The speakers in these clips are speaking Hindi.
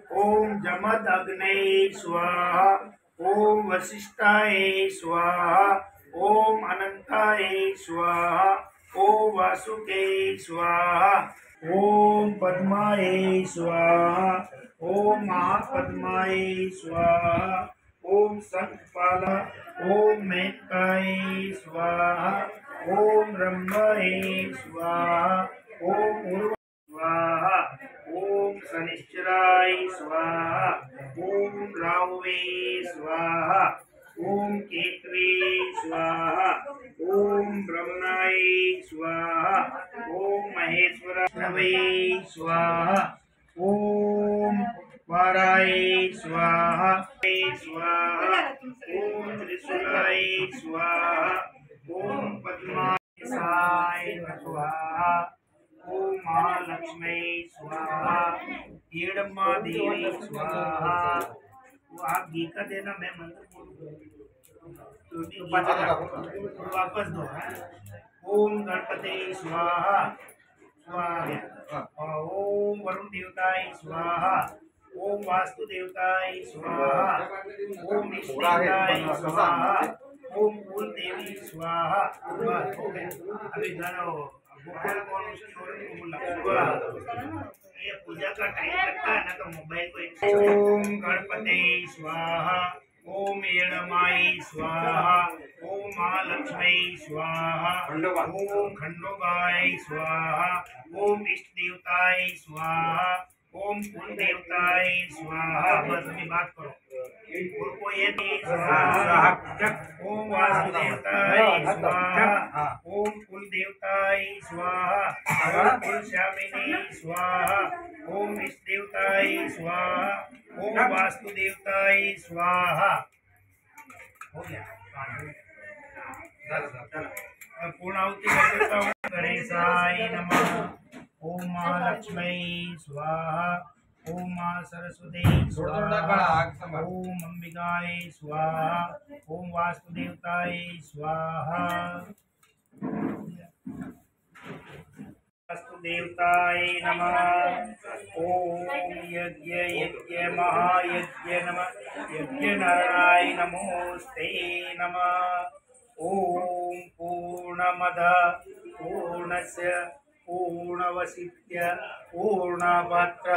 ओम जमदग्नये स्वाहा। ओम वसिष्ठाय स्वाहा। ओम अनंताय स्वाहा। ओम वासुके स्वाहा। ओम पद्माय स्वाहा। ओम महापद्माय स्वाहा। ओम शंखपाला। ओम मेनकाय स्वाहा। ओम ब्रह्माय स्वाहा। ओम उर्व स्वाहा। ओम शनिश्चराय स्वाहा। ओम राहवे स्वाहा। ओम केतवे स्वाहा। ओम ब्रह्मणाय स्वाहा। ओम महेश्वराय स्वाहा। ओम वाराय स्वाहा स्वाहा। ओम त्रिशूलाय स्वाहा। ओम पद्माय स्वाहा। ओम महालक्ष्मी स्वाहा। येड़म्मा देवी स्वाहा। वो आप घी का देना, मैं मंत्र बोलूँ वापस दो। ओम गणपति स्वाहा स्वाहा। ओम वरुण देवताय स्वाहा। ओम वास्तु देवताय स्वाहा। ओम इष्ट देवताय स्वाहा। ओम कुल देवी स्वाहा। बस हो गया। अभी गाना कौन ये पूजा का टाइम लगता है ना, तो मोबाइल को। ओम गणपति स्वाहा। ओम येड़माय स्वाहा। ओम महालक्ष्मी स्वाहा। ओम खंडोबाय स्वाहा। ओम इष्ट देवताय स्वाहा। ओम कुल देवताय स्वाहा। बस अभी बात करो। को ये स्वाहा। ओम वास्तु देवताय स्वाहा। ओम कुल देवताय स्वाहा। ओम कुल श्यामिनी स्वाहा। ओम इष्ट देवताय स्वाहा। ओम वास्तु देवताय स्वाहा। हो गया। पूर्णाहुति कर देता हूँ। गणेशाय नमः। ओम महालक्ष्मी स्वाहा। ओम मां सरस्वती स्वाहा। ओम अंबिकाय स्वाहा। ओम वास्तुदेवताय स्वाहा। वास्तुदेवताय नमः। ओम यज्ञ यज्ञ महायज्ञ नमः। यज्ञ नारायणाय नमोस्ते नमः। ओम पूर्णमद पूर्णस्य पूर्णवसिष्य पूर्णपात्र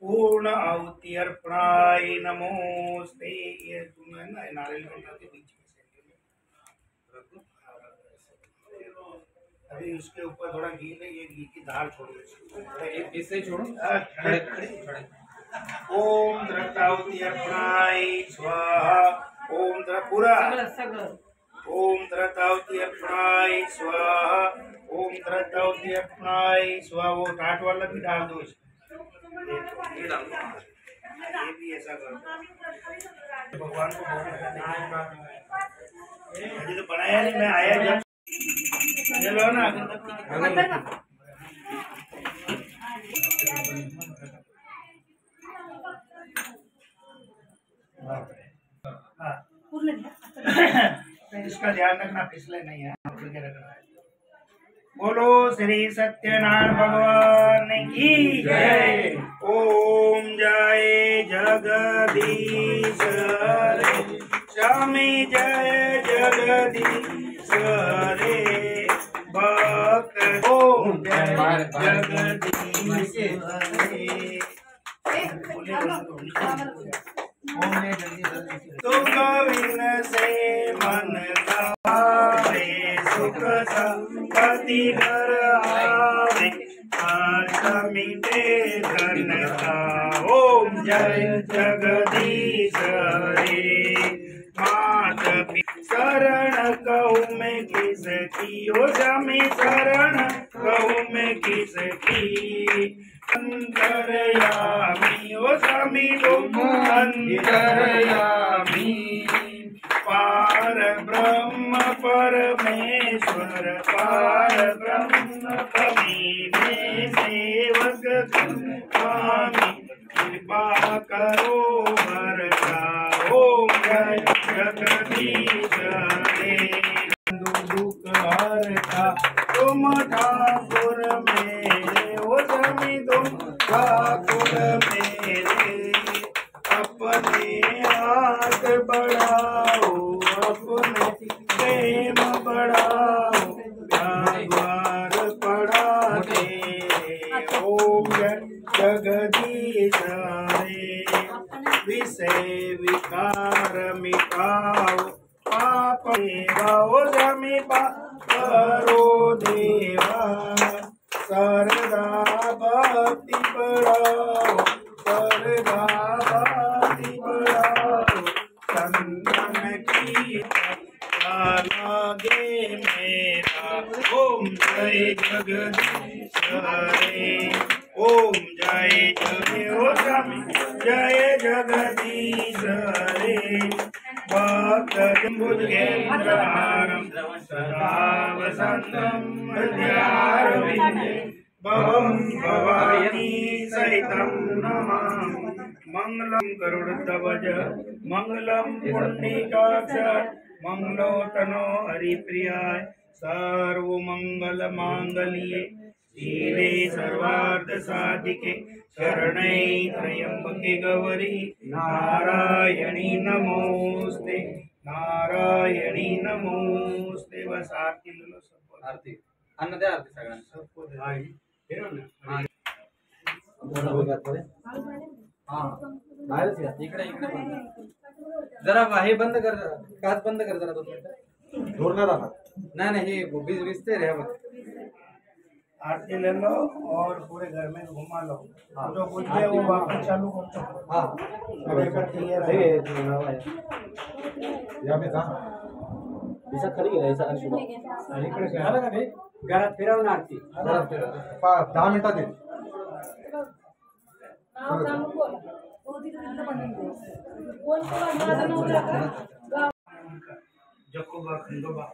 पूर्ण आहुति अर्पणाय नमोस्ते। ये तुम है ना नारियल के बीच में अभी उसके ऊपर थोड़ा घी ले, ये घी की धार छोड़ो, इससे छोड़ो। ओम द्रताहुति अर्पणाय स्वाहा। ओम पूरा ओम द्रताहुति अर्पणाय स्वाहा। ओम द्रताहुति अर्पणाय स्वाहा। वो टाट वाला भी डाल दो। ये भी ऐसा करो। भगवान को अभी तो बनाया नहीं, मैं आया जब चलो ना। इसका ध्यान रखना, फिसले नहीं है। बोलो श्री सत्यनारायण भगवान की जय। ओम जय जगदीश रे स्वामी जय जगदीश रे भक्त। ओम जय जगदीश रे। सुख विन से मन गावे। सुख संपत्ति घर आवे। अष्टमी ते धन का। ओम जय जगदीश रे। मात शरण कहूँ मैं किसकी। ओ स्वामी शरण कहूँ मैं किसकी। अंतरयामी ओ स्वामी तुम अंतरयामी। पार ब्रह्म परमेश्वर पार ब्रह्म कवि में सेवक स्वामी कृपा करो वरदा। ओम जय जगदीश रे। दुख हरता तुम ठाकुर मेरे। ओ स्वामी तुम ठाकुर मेरे। सारे विषय विकार मिटाओ पाप देवाओ जमी करो देवा सरदा भक्ति बढ़ाओ सरदा भक्ति बढ़ाओ चंदन की लागे मेरा ओम जय जगदीश हरे ओम जय जय हो स्वामी जय जगदीश हरे भक्त जम्बुजगेन्द्रहारं सदा वसन्तं हृदयारविन्दे भवं भवानी सहितं नमामि मंगलम गरुड़ध्वज मंगलम पुण्डिकाक्ष मंगलो तनो हरिप्रियाय सर्वमंगल मांगल्ये शिवे सर्वार्थ साधिके शरण्ये त्र्यंबके गौरी नारायणी नमोस्ते नारायणी नमोस्ते। बस आरती लो सब आरती अन्न दे आरती सगळ्यांना सबको दे हां बाहेरच या इकडे इकडे बंद जरा हे बंद कर जरा काच बंद कर जरा 2 मिनिटं जोरणार आता नहीं नहीं ये भिजते रहे बस आरती ले लो और पूरे घर में घुमा लो जो कुछ है वो वापस चालू कर दो हां अगरबत्ती ये रहे या पे जा दिशा खड़ी है ऐसा शुभ आणि इकडे झालं का ते घरात फिरवणार आरती घरात फिरव 10 मिनिटात दे जकोबा खंडोबा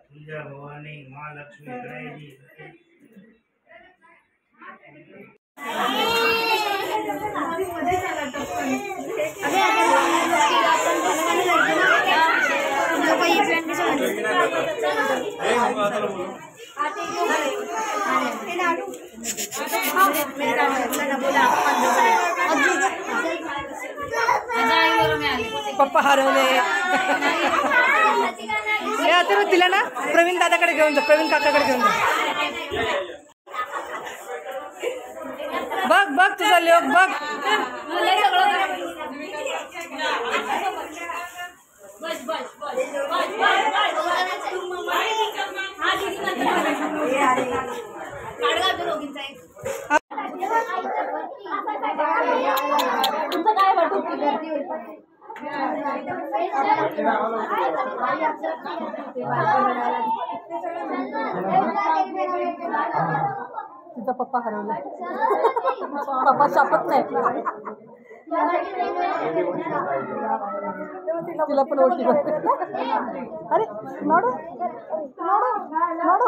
तुलजा भवानी माँ लक्ष्मी गणेश जी पप्पा हरवले आता दिला ना प्रवीण दादाकडे घेऊन जा प्रवीण काकाकडे घेऊन जा बघ बघ तुझा लोक बघ तिचा पप्पा हरवला पप्पा शपथ नाही तिला पण ओळखी अरे नोडो नोडो नोडो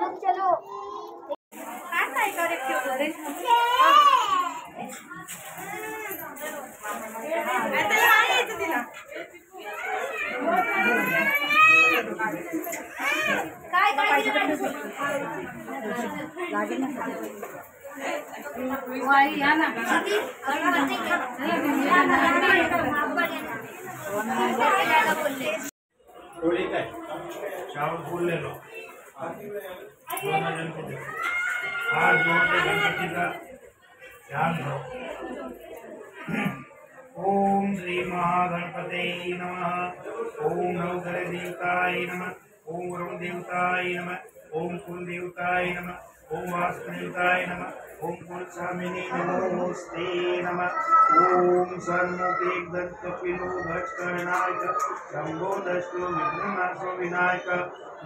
हात चलो चावल फूल ले लो हाथ जोड़ के गणपति का ध्यान दो। ओम श्री महागणपते नमः ओम नवग्रह देवताय नमः ओम वरुण देवताय नमः ओम कुल देवताय नमः ओम वास्तु देवताय नमः ओम कुल स्वामिने नमोस्ते नमः ओम सर्वमुखे दत्तपिलो भजकर्णायक शंभो दशो विघ्ननाशो विनायक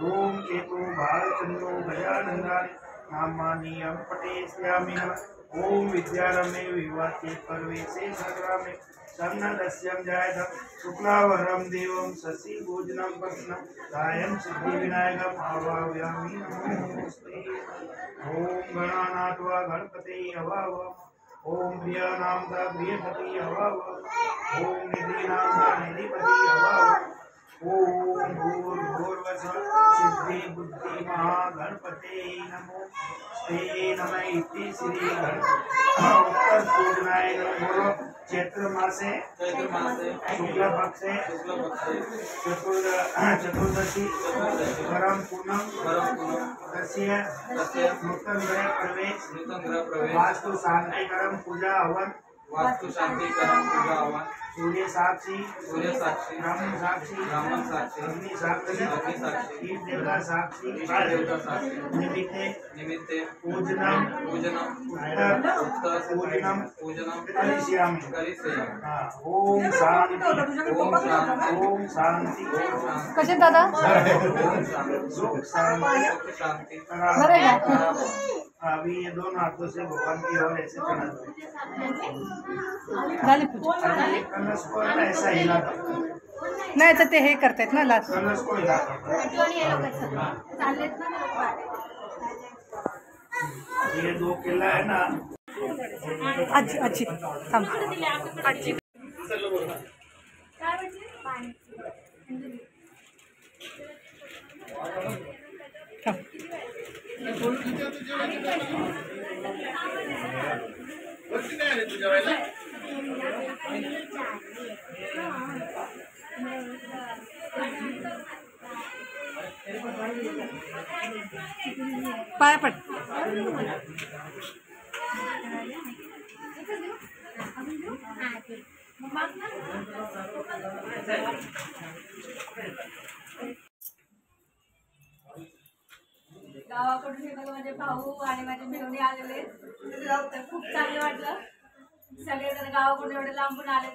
ओम केतु भालचंद्रो गजानंदाय नामानि अं पठेष्यामि नमः ओम विद्यारम्भे विवाहे पर्वेशे संग्रामे सन्नदस्यं जायतं शुक्लावरं देवं शशि भोजनं प्रश्नं सायं सिद्धिविनायकम् आवाहयामि नमोस्ते। ओम गणानात्वा गणपते हवावः ओम प्रियानामदा प्रियपति हवावः ओम निधिनामदा निधिपति हवावः ओम भूर्भुवस्सुः सिद्धि बुद्धि महागणपते नमो ते नमः इति श्री गणपति नमः। चैत्र मासे शुक्ल पक्षे चतुर्दशी परम पूनम तस्य नूतन ग्रह प्रवेश वास्तु शांतिकरम पूजा हवन सूर्य साक्षी ब्राह्मण साक्षी अग्नि साक्षी ईश देवता साक्षी निमित्ते पूजनम पूजनम करिष्यामि। ओम शांति कसे दादा सुख शांति बरे का? अभी ये दोनों हाथों से भगवान की ओर ऐसे चढ़ा दो। झाली पूजा कलश को ऐसा हिला दो, नाही तर ते हे करतायत ना लाच कलश को हिला दो। ये 2 किला है ना, आजी आजी थांब आजी थांब पाया पड गावाकडून हे बघा माझे भाऊ आणि माझे मेहुणे आलेले खूप चांगलं वाटलं. सगळेजण गावाकडून एवढे लांबून आले.